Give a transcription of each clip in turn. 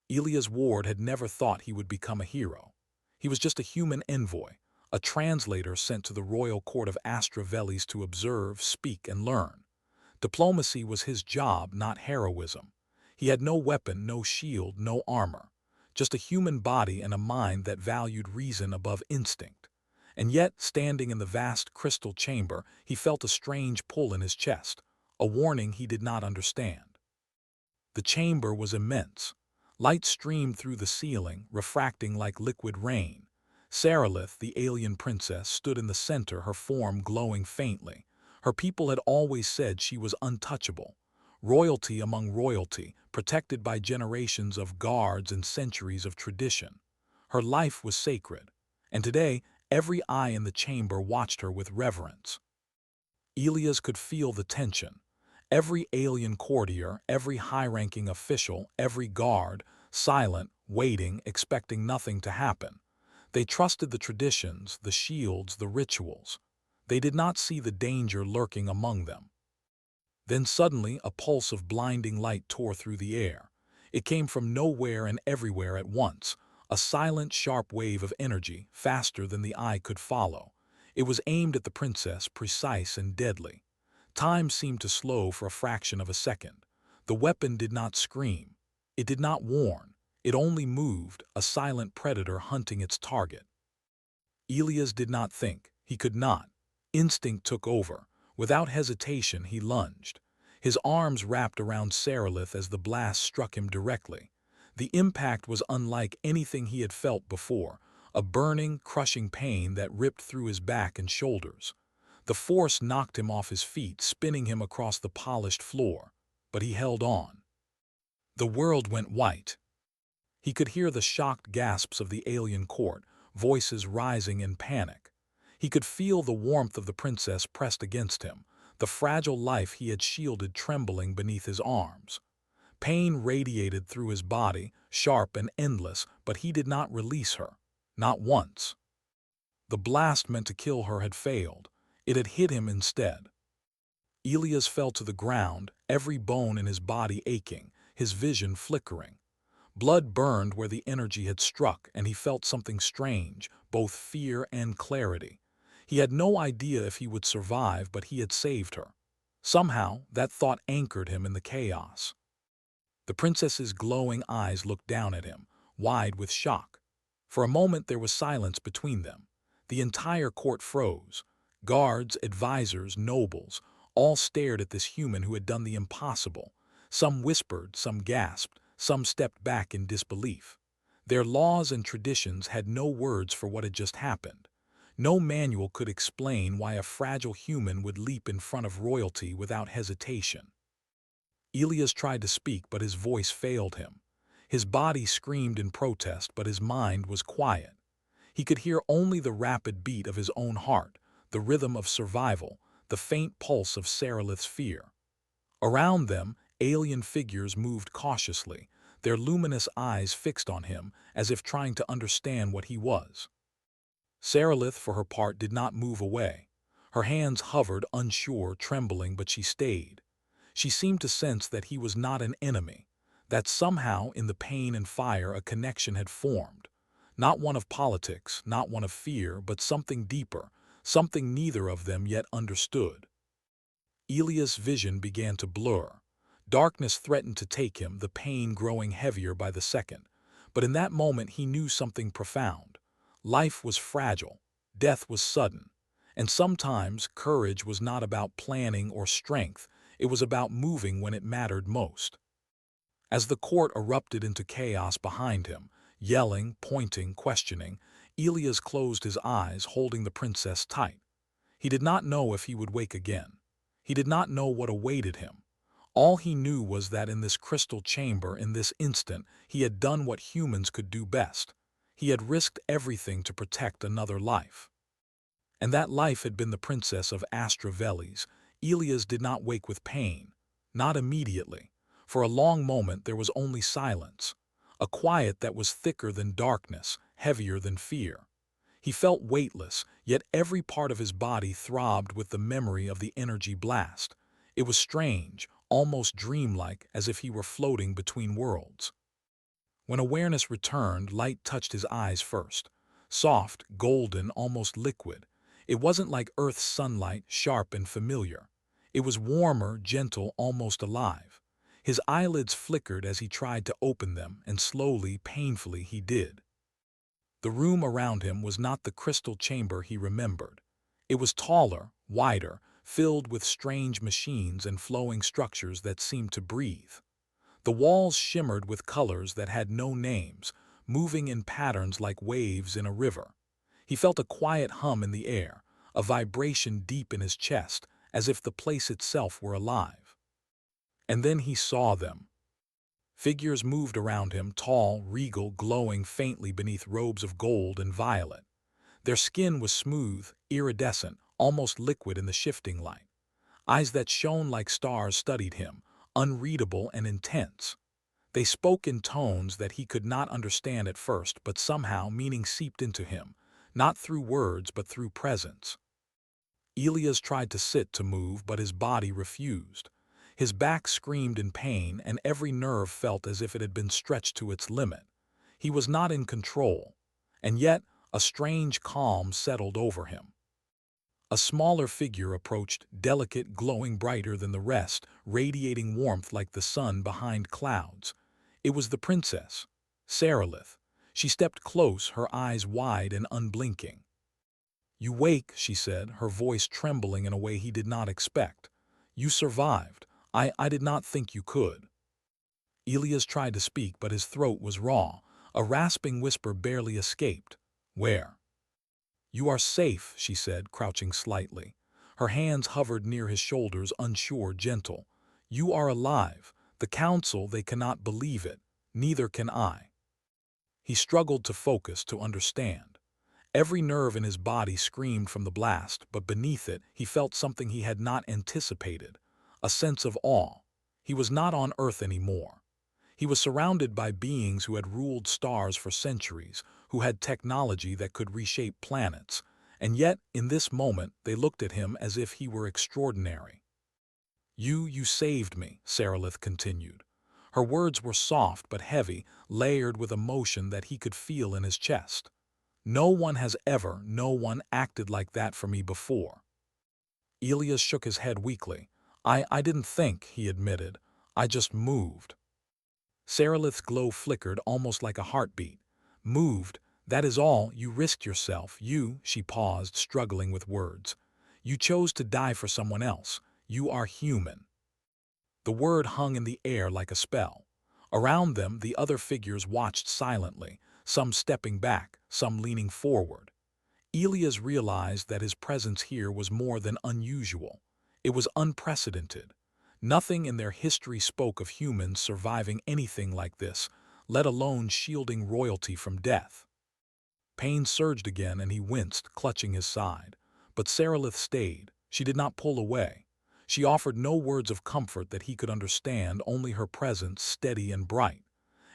Elias Ward had never thought he would become a hero. He was just a human envoy, a translator sent to the royal court of Astravelis to observe, speak, and learn. Diplomacy was his job, not heroism. He had no weapon, no shield, no armor. Just a human body and a mind that valued reason above instinct. And yet, standing in the vast crystal chamber, he felt a strange pull in his chest, a warning he did not understand. The chamber was immense. Light streamed through the ceiling, refracting like liquid rain. Sarilith, the alien princess, stood in the center, her form glowing faintly. Her people had always said she was untouchable. Royalty among royalty, protected by generations of guards and centuries of tradition. Her life was sacred, and today every eye in the chamber watched her with reverence. Elias could feel the tension. Every alien courtier, every high-ranking official, every guard, silent, waiting, expecting nothing to happen. They trusted the traditions, the shields, the rituals. They did not see the danger lurking among them. Then suddenly a pulse of blinding light tore through the air. It came from nowhere and everywhere at once, a silent, sharp wave of energy, faster than the eye could follow. It was aimed at the princess, precise and deadly. Time seemed to slow for a fraction of a second. The weapon did not scream. It did not warn. It only moved, a silent predator hunting its target. Elias did not think. He could not. Instinct took over. Without hesitation, he lunged. His arms wrapped around Sarilith as the blast struck him directly. The impact was unlike anything he had felt before, a burning, crushing pain that ripped through his back and shoulders. The force knocked him off his feet, spinning him across the polished floor. But he held on. The world went white. He could hear the shocked gasps of the alien court, voices rising in panic. He could feel the warmth of the princess pressed against him, the fragile life he had shielded trembling beneath his arms. Pain radiated through his body, sharp and endless, but he did not release her. Not once. The blast meant to kill her had failed. It had hit him instead. Elias fell to the ground, every bone in his body aching, his vision flickering. Blood burned where the energy had struck, and he felt something strange, both fear and clarity. He had no idea if he would survive, but he had saved her. Somehow, that thought anchored him in the chaos. The princess's glowing eyes looked down at him, wide with shock. For a moment there was silence between them. The entire court froze. Guards, advisors, nobles, all stared at this human who had done the impossible. Some whispered, some gasped, some stepped back in disbelief. Their laws and traditions had no words for what had just happened. No manual could explain why a fragile human would leap in front of royalty without hesitation. Elias tried to speak, but his voice failed him. His body screamed in protest, but his mind was quiet. He could hear only the rapid beat of his own heart, the rhythm of survival, the faint pulse of Sarilith's fear. Around them, alien figures moved cautiously, their luminous eyes fixed on him as if trying to understand what he was. Sarilith, for her part, did not move away. Her hands hovered, unsure, trembling, but she stayed. She seemed to sense that he was not an enemy, that somehow in the pain and fire a connection had formed. Not one of politics, not one of fear, but something deeper, something neither of them yet understood. Elias' vision began to blur. Darkness threatened to take him, the pain growing heavier by the second. But in that moment he knew something profound. Life was fragile, death was sudden, and sometimes courage was not about planning or strength, it was about moving when it mattered most. As the court erupted into chaos behind him, yelling, pointing, questioning, Elias closed his eyes, holding the princess tight. He did not know if he would wake again. He did not know what awaited him. All he knew was that in this crystal chamber, in this instant, he had done what humans could do best. He had risked everything to protect another life. And that life had been the princess of Astravelis. Elias did not wake with pain. Not immediately. For a long moment there was only silence. A quiet that was thicker than darkness, heavier than fear. He felt weightless, yet every part of his body throbbed with the memory of the energy blast. It was strange, almost dreamlike, as if he were floating between worlds. When awareness returned, light touched his eyes first. Soft, golden, almost liquid. It wasn't like Earth's sunlight, sharp and familiar. It was warmer, gentle, almost alive. His eyelids flickered as he tried to open them, and slowly, painfully, he did. The room around him was not the crystal chamber he remembered. It was taller, wider, filled with strange machines and flowing structures that seemed to breathe. The walls shimmered with colors that had no names, moving in patterns like waves in a river. He felt a quiet hum in the air, a vibration deep in his chest, as if the place itself were alive. And then he saw them. Figures moved around him, tall, regal, glowing faintly beneath robes of gold and violet. Their skin was smooth, iridescent, almost liquid in the shifting light. Eyes that shone like stars studied him, unreadable and intense. They spoke in tones that he could not understand at first, but somehow meaning seeped into him, not through words but through presence. Elias tried to sit, to move, but his body refused. His back screamed in pain, and every nerve felt as if it had been stretched to its limit. He was not in control, and yet a strange calm settled over him. A smaller figure approached, delicate, glowing brighter than the rest, radiating warmth like the sun behind clouds. It was the princess, Sarilith. She stepped close, her eyes wide and unblinking. "You wake," she said, her voice trembling in a way he did not expect. "You survived. I did not think you could." Elias tried to speak, but his throat was raw. A rasping whisper barely escaped. "Where?" "You are safe," she said, crouching slightly. Her hands hovered near his shoulders, unsure, gentle. "You are alive. The council, they cannot believe it. Neither can I." He struggled to focus, to understand. Every nerve in his body screamed from the blast, but beneath it he felt something he had not anticipated. A sense of awe. He was not on Earth anymore. He was surrounded by beings who had ruled stars for centuries, who had technology that could reshape planets, and yet, in this moment, they looked at him as if he were extraordinary. You saved me," Sarilith continued. Her words were soft but heavy, layered with emotion that he could feel in his chest. "No one acted like that for me before." Elias shook his head weakly. I didn't think," he admitted. "I just moved." Sarilith's glow flickered, almost like a heartbeat. "Moved, that is all. You risked yourself. She paused, struggling with words. "You chose to die for someone else. You are human." The word hung in the air like a spell. Around them, the other figures watched silently, some stepping back, some leaning forward. Elias realized that his presence here was more than unusual. It was unprecedented. Nothing in their history spoke of humans surviving anything like this, let alone shielding royalty from death. Pain surged again, and he winced, clutching his side. But Sarilith stayed. She did not pull away. She offered no words of comfort that he could understand, only her presence, steady and bright.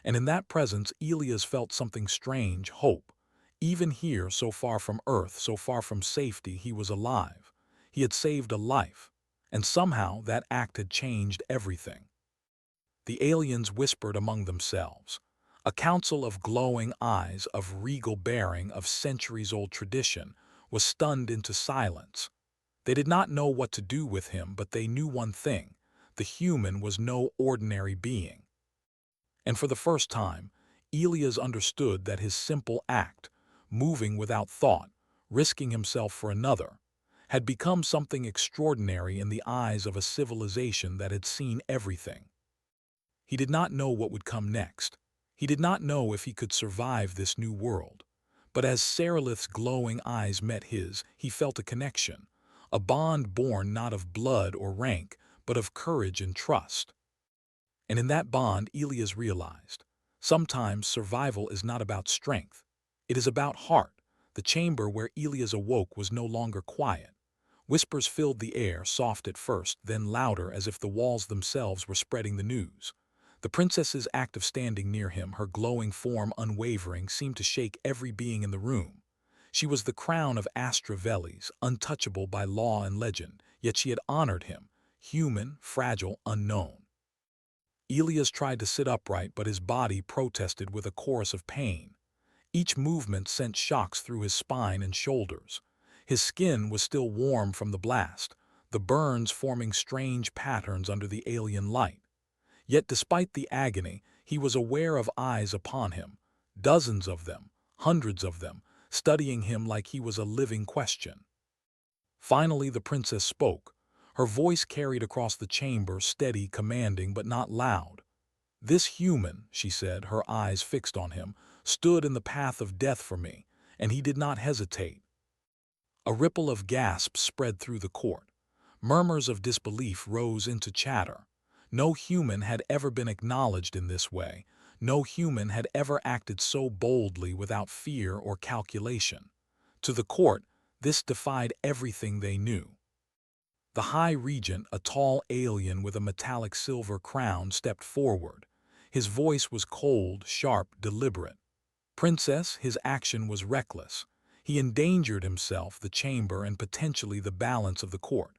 And in that presence, Elias felt something strange, hope. Even here, so far from Earth, so far from safety, he was alive. He had saved a life. And somehow that act had changed everything. The aliens whispered among themselves. A council of glowing eyes, of regal bearing, of centuries-old tradition, was stunned into silence. They did not know what to do with him, but they knew one thing: the human was no ordinary being. And for the first time, Elias understood that his simple act, moving without thought, risking himself for another, had become something extraordinary in the eyes of a civilization that had seen everything. He did not know what would come next. He did not know if he could survive this new world. But as Sarilith's glowing eyes met his, he felt a connection, a bond born not of blood or rank, but of courage and trust. And in that bond, Elias realized, sometimes survival is not about strength. It is about heart. The chamber where Elias awoke was no longer quiet. Whispers filled the air, soft at first, then louder, as if the walls themselves were spreading the news. The princess's act of standing near him, her glowing form unwavering, seemed to shake every being in the room. She was the crown of Astra Velis, untouchable by law and legend, yet she had honored him, human, fragile, unknown. Elias tried to sit upright, but his body protested with a chorus of pain. Each movement sent shocks through his spine and shoulders. His skin was still warm from the blast, the burns forming strange patterns under the alien light. Yet despite the agony, he was aware of eyes upon him, dozens of them, hundreds of them, studying him like he was a living question. Finally, the princess spoke. Her voice carried across the chamber, steady, commanding, but not loud. "This human," she said, her eyes fixed on him, "stood in the path of death for me, and he did not hesitate." A ripple of gasps spread through the court. Murmurs of disbelief rose into chatter. No human had ever been acknowledged in this way. No human had ever acted so boldly without fear or calculation. To the court, this defied everything they knew. The High Regent, a tall alien with a metallic silver crown, stepped forward. His voice was cold, sharp, deliberate. "Princess," his action was reckless. He endangered himself, the chamber, and potentially the balance of the court.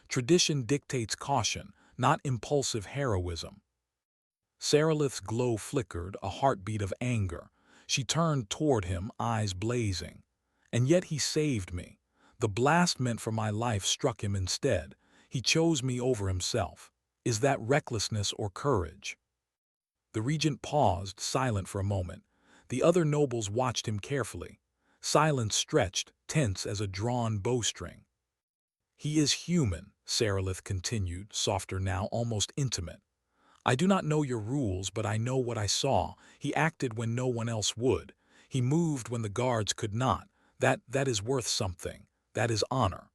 Tradition dictates caution, not impulsive heroism. Sarilith's glow flickered, a heartbeat of anger. She turned toward him, eyes blazing. "And yet he saved me. The blast meant for my life struck him instead. He chose me over himself. Is that recklessness or courage?" The regent paused, silent for a moment. The other nobles watched him carefully. Silence stretched, tense as a drawn bowstring. "He is human," Sarilith continued, softer now, almost intimate. "I do not know your rules, but I know what I saw. He acted when no one else would. He moved when the guards could not. That is worth something. That is honor."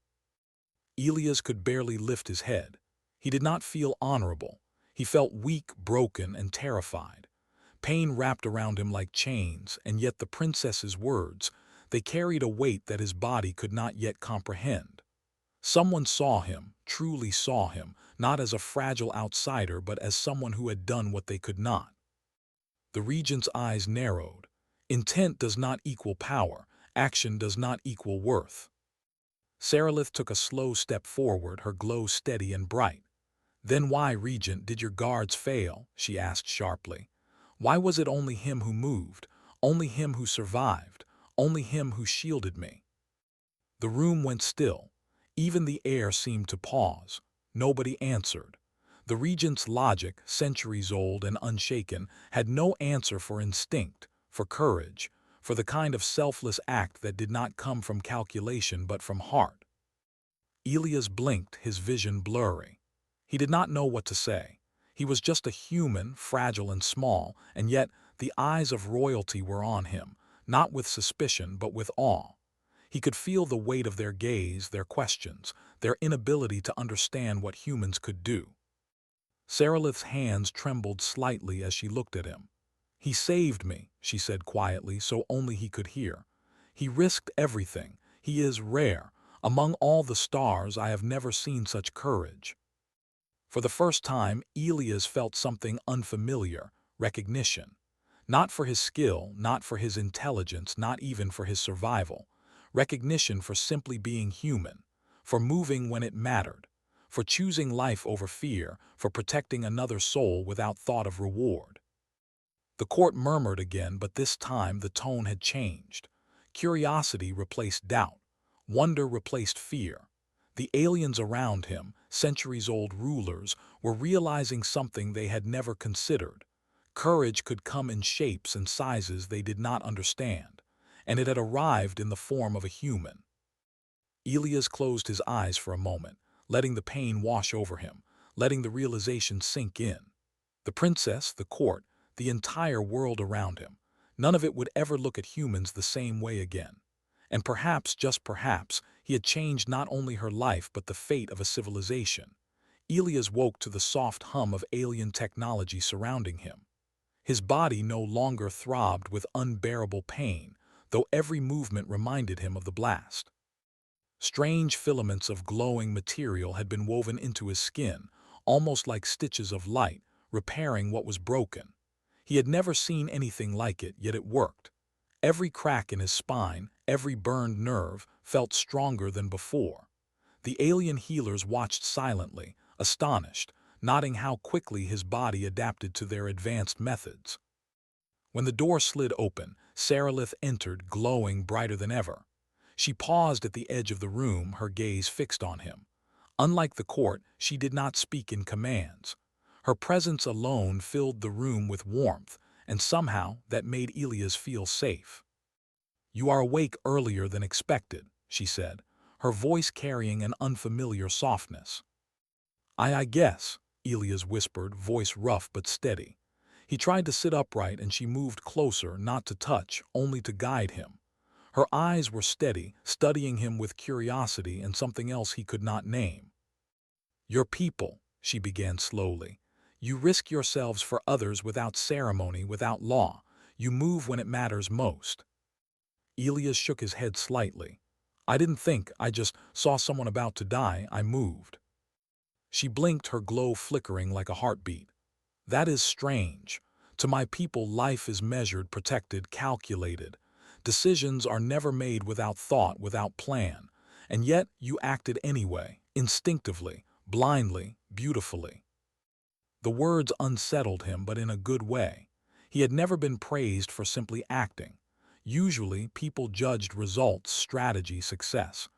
Elias could barely lift his head. He did not feel honorable. He felt weak, broken, and terrified. Pain wrapped around him like chains, and yet the princess's words, they carried a weight that his body could not yet comprehend. Someone saw him, truly saw him, not as a fragile outsider, but as someone who had done what they could not. The regent's eyes narrowed. Intent does not equal power. Action does not equal worth. Sarilith took a slow step forward, her glow steady and bright. "Then why, Regent, did your guards fail?" she asked sharply. "Why was it only him who moved, only him who survived, only him who shielded me?" The room went still. Even the air seemed to pause. Nobody answered. The regent's logic, centuries old and unshaken, had no answer for instinct, for courage, for the kind of selfless act that did not come from calculation but from heart. Elias blinked, his vision blurry. He did not know what to say. He was just a human, fragile and small, and yet the eyes of royalty were on him, not with suspicion but with awe. He could feel the weight of their gaze, their questions, their inability to understand what humans could do. Sarilith's hands trembled slightly as she looked at him. "He saved me," she said quietly, so only he could hear. "He risked everything. He is rare. Among all the stars, I have never seen such courage." For the first time, Elias felt something unfamiliar, recognition. Not for his skill, not for his intelligence, not even for his survival. Recognition for simply being human, for moving when it mattered, for choosing life over fear, for protecting another soul without thought of reward. The court murmured again, but this time the tone had changed. Curiosity replaced doubt. Wonder replaced fear. The aliens around him, centuries-old rulers, were realizing something they had never considered. Courage could come in shapes and sizes they did not understand, and it had arrived in the form of a human. Elias closed his eyes for a moment, letting the pain wash over him, letting the realization sink in. The princess, the court, the entire world around him, none of it would ever look at humans the same way again. And perhaps, just perhaps, he had changed not only her life but the fate of a civilization. Elias woke to the soft hum of alien technology surrounding him. His body no longer throbbed with unbearable pain, though every movement reminded him of the blast. Strange filaments of glowing material had been woven into his skin, almost like stitches of light, repairing what was broken. He had never seen anything like it, yet it worked. Every crack in his spine, every burned nerve, felt stronger than before. The alien healers watched silently, astonished, noting how quickly his body adapted to their advanced methods. When the door slid open, Sarilith entered, glowing brighter than ever. She paused at the edge of the room, her gaze fixed on him. Unlike the court, she did not speak in commands. Her presence alone filled the room with warmth, and somehow that made Elias feel safe. "You are awake earlier than expected," she said, her voice carrying an unfamiliar softness. I guess," Elias whispered, voice rough but steady. He tried to sit upright and she moved closer, not to touch, only to guide him. Her eyes were steady, studying him with curiosity and something else he could not name. "Your people," she began slowly. "You risk yourselves for others without ceremony, without law. You move when it matters most." Elias shook his head slightly. "I didn't think, I just saw someone about to die, I moved." She blinked, her glow flickering like a heartbeat. "That is strange. To my people, life is measured, protected, calculated. Decisions are never made without thought, without plan. And yet you acted anyway, instinctively, blindly, beautifully." The words unsettled him, but in a good way. He had never been praised for simply acting. Usually, people judged results, strategy, success.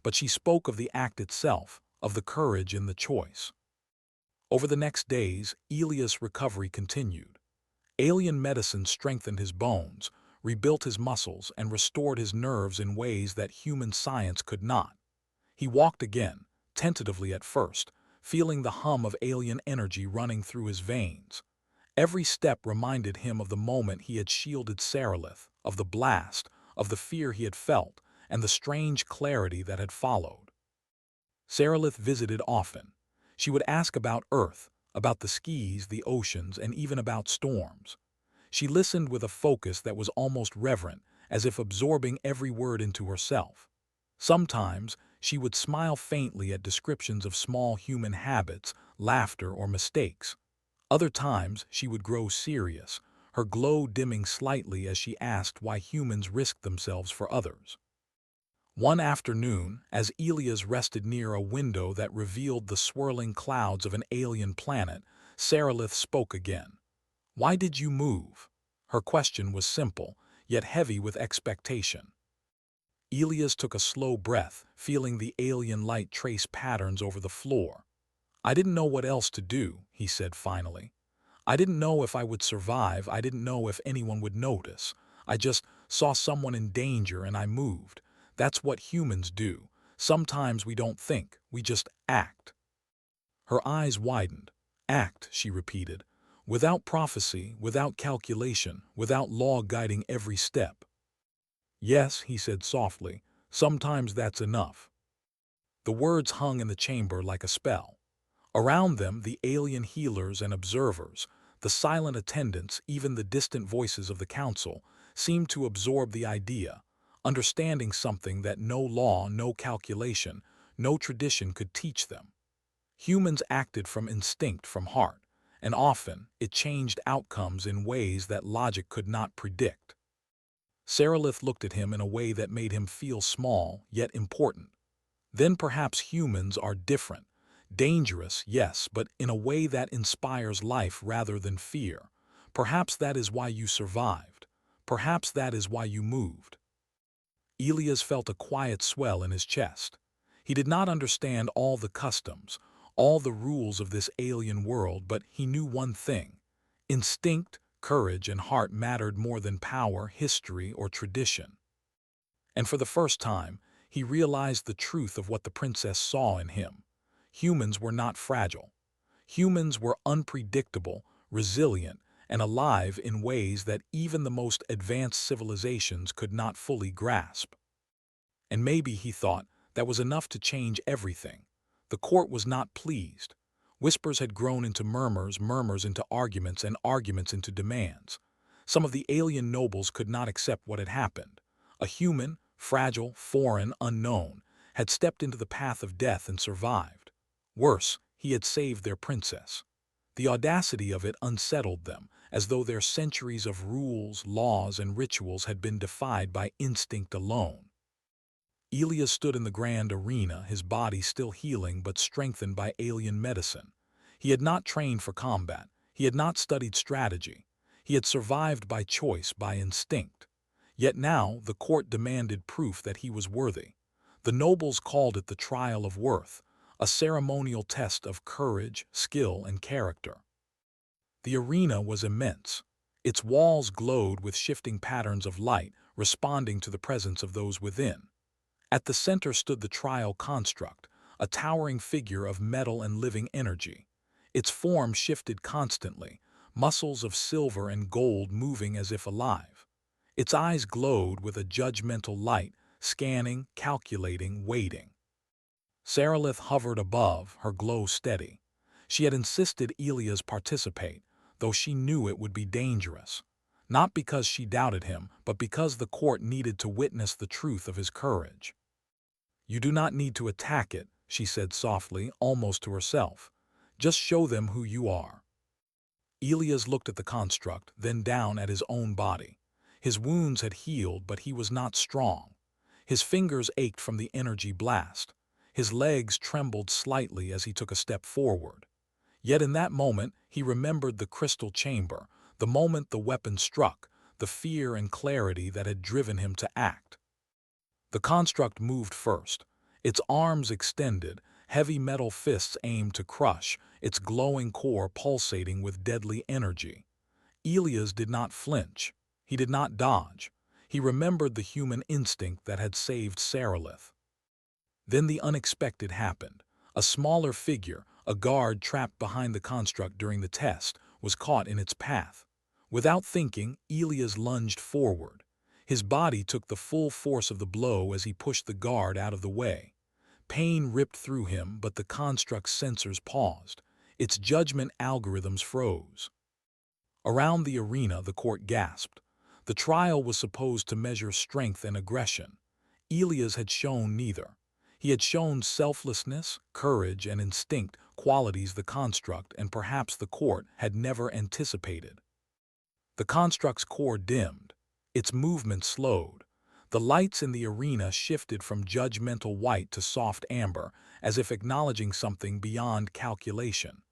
But she spoke of the act itself, of the courage in the choice. Over the next days, Elias' recovery continued. Alien medicine strengthened his bones, rebuilt his muscles, and restored his nerves in ways that human science could not. He walked again, tentatively at first, feeling the hum of alien energy running through his veins. Every step reminded him of the moment he had shielded Sarilith, of the blast, of the fear he had felt, and the strange clarity that had followed. Sarilith visited often. She would ask about Earth, about the skis, the oceans, and even about storms. She listened with a focus that was almost reverent, as if absorbing every word into herself. Sometimes, she would smile faintly at descriptions of small human habits, laughter, or mistakes. Other times, she would grow serious, her glow dimming slightly as she asked why humans risked themselves for others. One afternoon, as Elias rested near a window that revealed the swirling clouds of an alien planet, Sarilith spoke again. "Why did you move?" Her question was simple, yet heavy with expectation. Elias took a slow breath, feeling the alien light trace patterns over the floor. "I didn't know what else to do," he said finally. "I didn't know if I would survive, I didn't know if anyone would notice. I just saw someone in danger and I moved. That's what humans do. Sometimes we don't think, we just act." Her eyes widened. "Act," she repeated. "Without prophecy, without calculation, without law guiding every step." "Yes," he said softly, "sometimes that's enough." The words hung in the chamber like a spell. Around them, the alien healers and observers, the silent attendants, even the distant voices of the council, seemed to absorb the idea, understanding something that no law, no calculation, no tradition could teach them. Humans acted from instinct, from heart, and often it changed outcomes in ways that logic could not predict. Sarilith looked at him in a way that made him feel small, yet important. "Then perhaps humans are different. Dangerous, yes, but in a way that inspires life rather than fear. Perhaps that is why you survived. Perhaps that is why you moved." Elias felt a quiet swell in his chest. He did not understand all the customs, all the rules of this alien world, but he knew one thing. Instinct, courage, and heart mattered more than power, history, or tradition. And for the first time, he realized the truth of what the princess saw in him. Humans were not fragile. Humans were unpredictable, resilient, and alive in ways that even the most advanced civilizations could not fully grasp. And maybe, he thought, that was enough to change everything. The court was not pleased. Whispers had grown into murmurs, murmurs into arguments, and arguments into demands. Some of the alien nobles could not accept what had happened. A human, fragile, foreign, unknown, had stepped into the path of death and survived. Worse, he had saved their princess. The audacity of it unsettled them, as though their centuries of rules, laws, and rituals had been defied by instinct alone. Elias stood in the grand arena, his body still healing but strengthened by alien medicine. He had not trained for combat. He had not studied strategy. He had survived by choice, by instinct. Yet now the court demanded proof that he was worthy. The nobles called it the trial of worth, a ceremonial test of courage, skill, and character. The arena was immense. Its walls glowed with shifting patterns of light, responding to the presence of those within. At the center stood the trial construct, a towering figure of metal and living energy. Its form shifted constantly, muscles of silver and gold moving as if alive. Its eyes glowed with a judgmental light, scanning, calculating, waiting. Sarilith hovered above, her glow steady. She had insisted Elias participate, though she knew it would be dangerous. Not because she doubted him, but because the court needed to witness the truth of his courage. "You do not need to attack it," she said softly, almost to herself. "Just show them who you are." Elias looked at the construct, then down at his own body. His wounds had healed, but he was not strong. His fingers ached from the energy blast. His legs trembled slightly as he took a step forward. Yet in that moment, he remembered the crystal chamber, the moment the weapon struck, the fear and clarity that had driven him to act. The construct moved first. Its arms extended, heavy metal fists aimed to crush, its glowing core pulsating with deadly energy. Elias did not flinch. He did not dodge. He remembered the human instinct that had saved Sarilith. Then the unexpected happened. A smaller figure, a guard trapped behind the construct during the test, was caught in its path. Without thinking, Elias lunged forward. His body took the full force of the blow as he pushed the guard out of the way. Pain ripped through him, but the construct's sensors paused. Its judgment algorithms froze. Around the arena, the court gasped. The trial was supposed to measure strength and aggression. Elias had shown neither. He had shown selflessness, courage, and instinct, qualities the construct and perhaps the court had never anticipated. The construct's core dimmed. Its movement slowed. The lights in the arena shifted from judgmental white to soft amber, as if acknowledging something beyond calculation.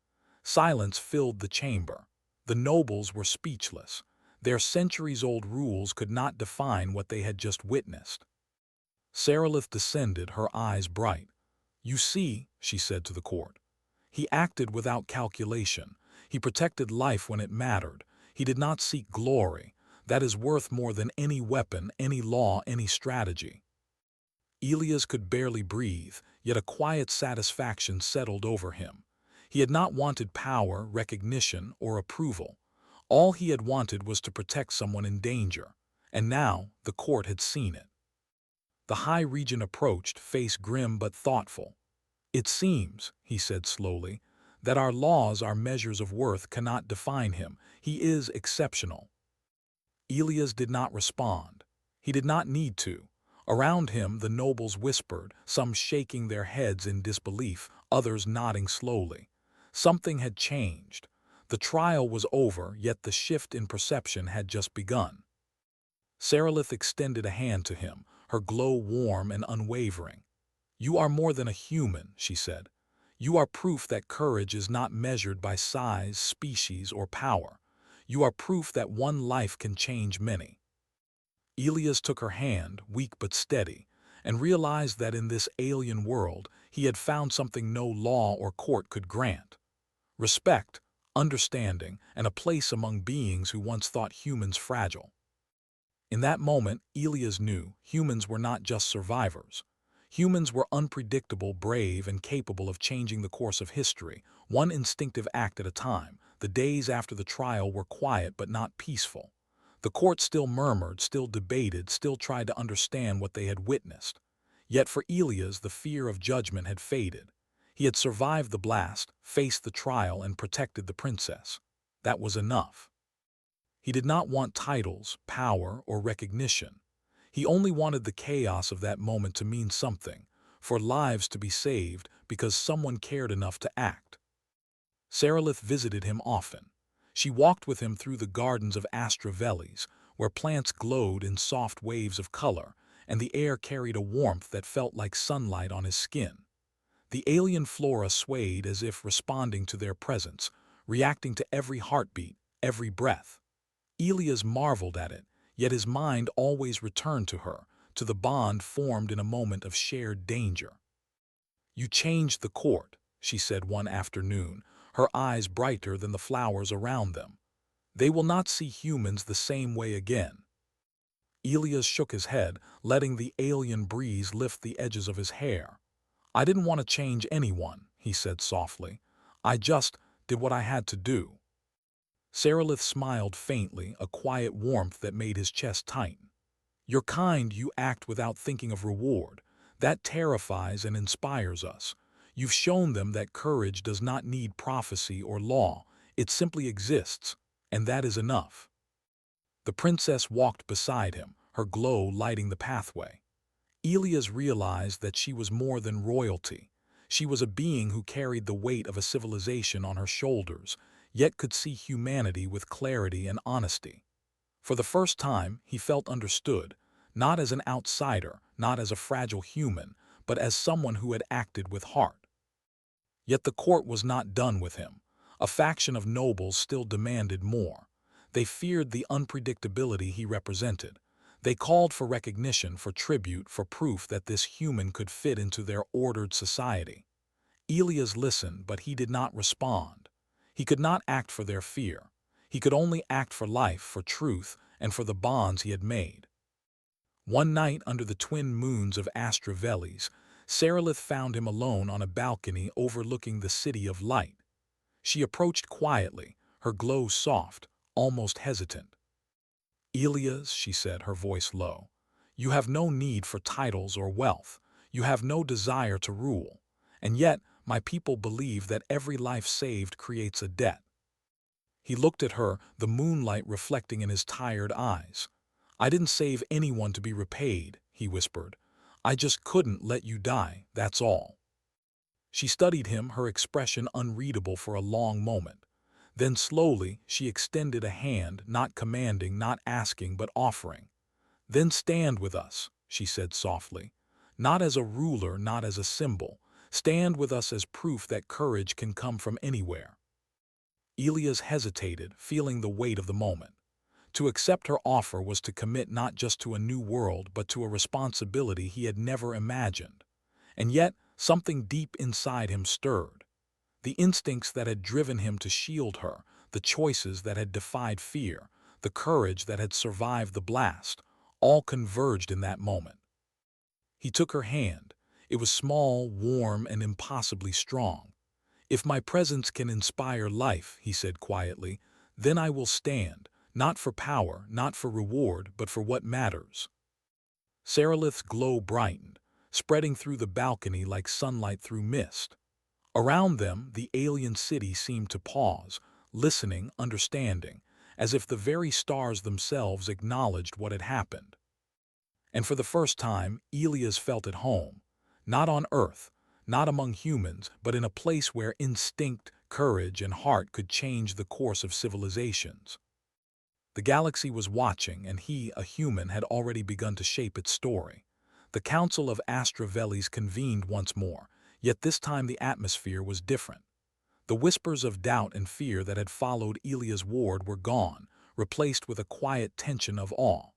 Silence filled the chamber. The nobles were speechless. Their centuries-old rules could not define what they had just witnessed. Sarilith descended, her eyes bright. "You see," she said to the court. "He acted without calculation. He protected life when it mattered. He did not seek glory. That is worth more than any weapon, any law, any strategy." Elias could barely breathe, yet a quiet satisfaction settled over him. He had not wanted power, recognition, or approval. All he had wanted was to protect someone in danger, and now the court had seen it. The High Regent approached, face grim but thoughtful. "It seems," he said slowly, "that our laws, our measures of worth cannot define him. He is exceptional." Elias did not respond. He did not need to. Around him the nobles whispered, some shaking their heads in disbelief, others nodding slowly. Something had changed. The trial was over, yet the shift in perception had just begun. Sarilith extended a hand to him, her glow warm and unwavering. "You are more than a human," she said. "You are proof that courage is not measured by size, species, or power. You are proof that one life can change many." Elias took her hand, weak but steady, and realized that in this alien world he had found something no law or court could grant: respect, understanding, and a place among beings who once thought humans fragile. In that moment, Elias knew humans were not just survivors. Humans were unpredictable, brave, and capable of changing the course of history, one instinctive act at a time. The days after the trial were quiet but not peaceful. The court still murmured, still debated, still tried to understand what they had witnessed. Yet for Elias, the fear of judgment had faded. He had survived the blast, faced the trial, and protected the princess. That was enough. He did not want titles, power, or recognition. He only wanted the chaos of that moment to mean something, for lives to be saved because someone cared enough to act. Sarilith visited him often. She walked with him through the gardens of Astravelis, where plants glowed in soft waves of color, and the air carried a warmth that felt like sunlight on his skin. The alien flora swayed as if responding to their presence, reacting to every heartbeat, every breath. Elias marveled at it, yet his mind always returned to her, to the bond formed in a moment of shared danger. "You changed the court," she said one afternoon, her eyes brighter than the flowers around them. "They will not see humans the same way again." Elias shook his head, letting the alien breeze lift the edges of his hair. "I didn't want to change anyone," he said softly. "I just did what I had to do." Sarilith smiled faintly, a quiet warmth that made his chest tighten. "You're kind, you act without thinking of reward. That terrifies and inspires us. You've shown them that courage does not need prophecy or law. It simply exists, and that is enough." The princess walked beside him, her glow lighting the pathway. Elias realized that she was more than royalty. She was a being who carried the weight of a civilization on her shoulders, yet could see humanity with clarity and honesty. For the first time, he felt understood, not as an outsider, not as a fragile human, but as someone who had acted with heart. Yet the court was not done with him. A faction of nobles still demanded more. They feared the unpredictability he represented. They called for recognition, for tribute, for proof that this human could fit into their ordered society. Elias listened, but he did not respond. He could not act for their fear. He could only act for life, for truth, and for the bonds he had made. One night, under the twin moons of Astra Velis, Sarilith found him alone on a balcony overlooking the city of light. She approached quietly, her glow soft, almost hesitant. "Elias," she said, her voice low, "you have no need for titles or wealth. You have no desire to rule. And yet, my people believe that every life saved creates a debt." He looked at her, the moonlight reflecting in his tired eyes. "I didn't save anyone to be repaid," he whispered. "I just couldn't let you die, that's all." She studied him, her expression unreadable for a long moment. Then slowly she extended a hand, not commanding, not asking, but offering. "Then stand with us," she said softly. "Not as a ruler, not as a symbol. Stand with us as proof that courage can come from anywhere." Elias hesitated, feeling the weight of the moment. To accept her offer was to commit not just to a new world, but to a responsibility he had never imagined. And yet, something deep inside him stirred. The instincts that had driven him to shield her, the choices that had defied fear, the courage that had survived the blast, all converged in that moment. He took her hand. It was small, warm, and impossibly strong. "If my presence can inspire life," he said quietly, "then I will stand, not for power, not for reward, but for what matters." Sarilith's glow brightened, spreading through the balcony like sunlight through mist. Around them, the alien city seemed to pause, listening, understanding, as if the very stars themselves acknowledged what had happened. And for the first time, Elias felt at home, not on Earth, not among humans, but in a place where instinct, courage, and heart could change the course of civilizations. The galaxy was watching, and he, a human, had already begun to shape its story. The Council of Astra Velis convened once more, yet this time the atmosphere was different. The whispers of doubt and fear that had followed Elias' ward were gone, replaced with a quiet tension of awe.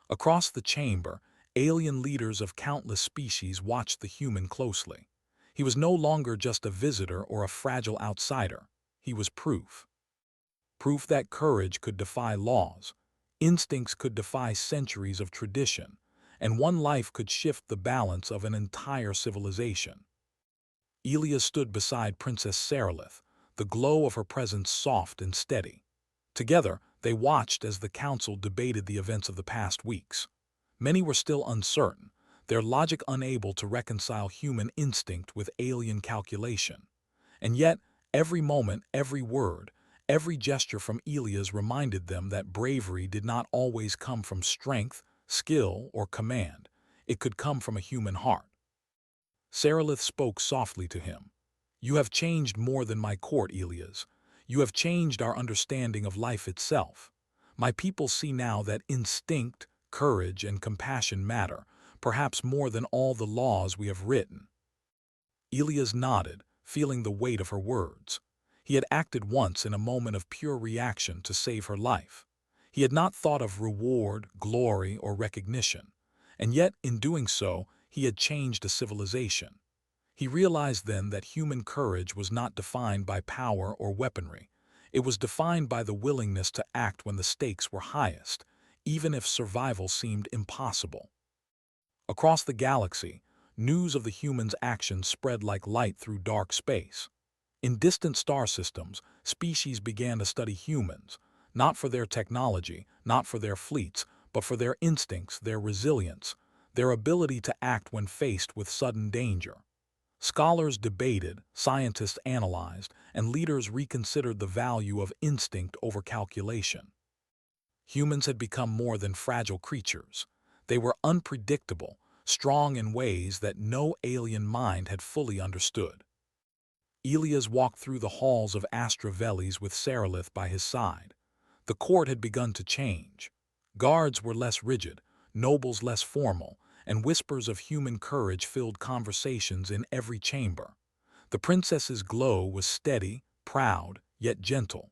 Across the chamber, alien leaders of countless species watched the human closely. He was no longer just a visitor or a fragile outsider. He was proof. Proof that courage could defy laws, instincts could defy centuries of tradition, and one life could shift the balance of an entire civilization. Elias stood beside Princess Sarilith, the glow of her presence soft and steady. Together, they watched as the council debated the events of the past weeks. Many were still uncertain, their logic unable to reconcile human instinct with alien calculation. And yet, every moment, every word, every gesture from Elias reminded them that bravery did not always come from strength, skill, or command. It could come from a human heart. Sarilith spoke softly to him. "You have changed more than my court, Elias. You have changed our understanding of life itself. My people see now that instinct, courage, and compassion matter, perhaps more than all the laws we have written." Elias nodded, feeling the weight of her words. He had acted once in a moment of pure reaction to save her life. He had not thought of reward, glory, or recognition, and yet, in doing so, he had changed a civilization. He realized then that human courage was not defined by power or weaponry. It was defined by the willingness to act when the stakes were highest, even if survival seemed impossible. Across the galaxy, news of the humans' actions spread like light through dark space. In distant star systems, species began to study humans, not for their technology, not for their fleets, but for their instincts, their resilience, their ability to act when faced with sudden danger. Scholars debated, scientists analyzed, and leaders reconsidered the value of instinct over calculation. Humans had become more than fragile creatures. They were unpredictable, strong in ways that no alien mind had fully understood. Elias walked through the halls of Astra Velis with Sarilith by his side. The court had begun to change. Guards were less rigid, nobles less formal, and whispers of human courage filled conversations in every chamber. The princess's glow was steady, proud, yet gentle.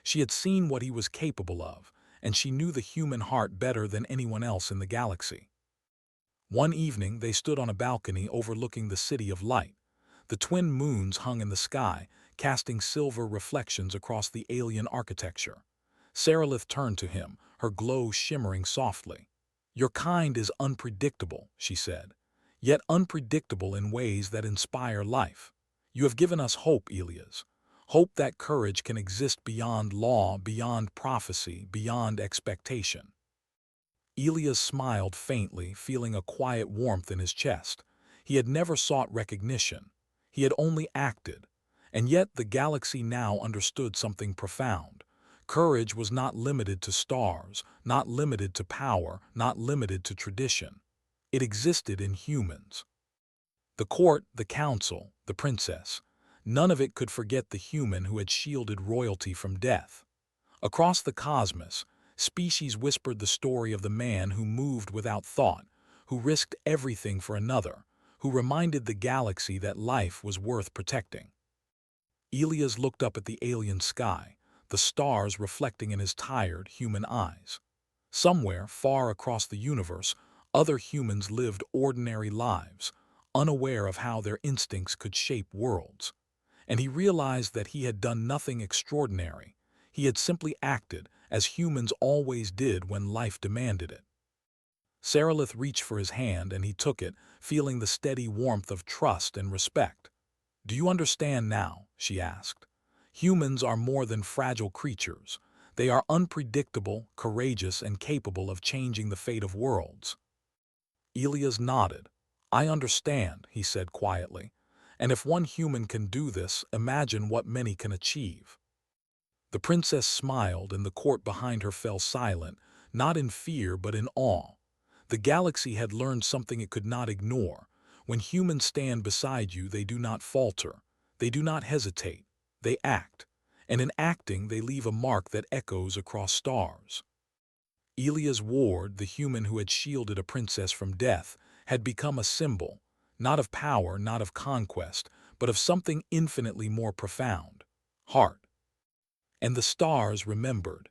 She had seen what he was capable of, and she knew the human heart better than anyone else in the galaxy. One evening they stood on a balcony overlooking the city of light. The twin moons hung in the sky, casting silver reflections across the alien architecture. Sarilith turned to him, her glow shimmering softly. "Your kind is unpredictable," she said, "yet unpredictable in ways that inspire life. You have given us hope, Elias. Hope that courage can exist beyond law, beyond prophecy, beyond expectation." Elias smiled faintly, feeling a quiet warmth in his chest. He had never sought recognition. He had only acted. And yet the galaxy now understood something profound. Courage was not limited to stars, not limited to power, not limited to tradition. It existed in humans. The court, the council, the princess, none of it could forget the human who had shielded royalty from death. Across the cosmos, species whispered the story of the man who moved without thought, who risked everything for another, who reminded the galaxy that life was worth protecting. Elias looked up at the alien sky, the stars reflecting in his tired, human eyes. Somewhere, far across the universe, other humans lived ordinary lives, unaware of how their instincts could shape worlds. And he realized that he had done nothing extraordinary. He had simply acted, as humans always did when life demanded it. Sarilith reached for his hand and he took it, feeling the steady warmth of trust and respect. "Do you understand now?" she asked. "Humans are more than fragile creatures. They are unpredictable, courageous, and capable of changing the fate of worlds." Elias nodded. "I understand," he said quietly. "And if one human can do this, imagine what many can achieve." The princess smiled and the court behind her fell silent, not in fear but in awe. The galaxy had learned something it could not ignore. When humans stand beside you, they do not falter. They do not hesitate. They act. And in acting, they leave a mark that echoes across stars. Elias Ward, the human who had shielded a princess from death, had become a symbol, not of power, not of conquest, but of something infinitely more profound: heart. And the stars remembered.